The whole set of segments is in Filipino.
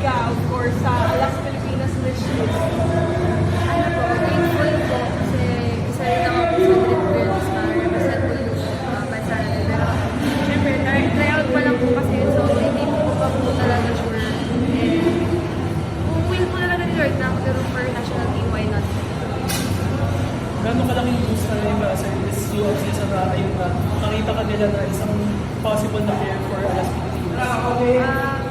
ka, of course, sa Alas Pilipinas Wish List? Ano po, grateful po kasi isa rin ako sa Dream Girls na represent po yung bansa natin. Pero syempre, tryout pa lang po kasi so hindi po pa po talaga sure. And kung will po talaga ni Lord na magkaroon for national team, why not? Gano'n kalaki yung boost na rin sa UFC sa ayun na nakita ka nila na isang possible na player for Alas Pilipinas?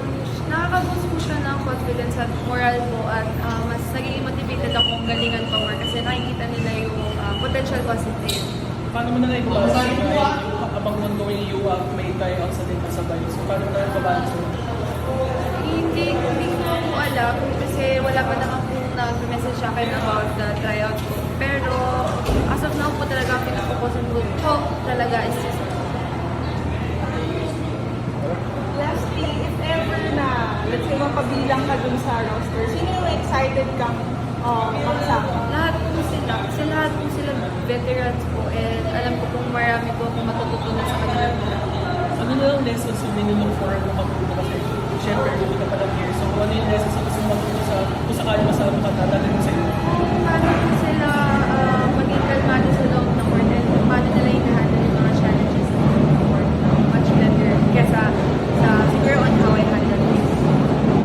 Nakaka-boost po siya ng confidence at moral po at mas naging motivated akong galingan pa more kasi nakikita nila yung potential ko as a player. Paano mo na naibabalance yung habang ongoing UAP may tryouts na din kasabay? So paano mo na naibabalance yun? Hindi ko po alam kasi wala pa naman po nag-message sa akin about the tryout ko. Pero as of now po talaga ang pinapokusan ko talaga is just Lastly, if ever na, let's say, mapabilang ka dun sa roster, sino yung excited kang magsama? lahat po sila. Kasi lahat po sila veterans po and alam ko kung marami po akong matututunan sa kanila. Ano na lang lessons yung nilook for nung mag-uuna kasi? Siyempre,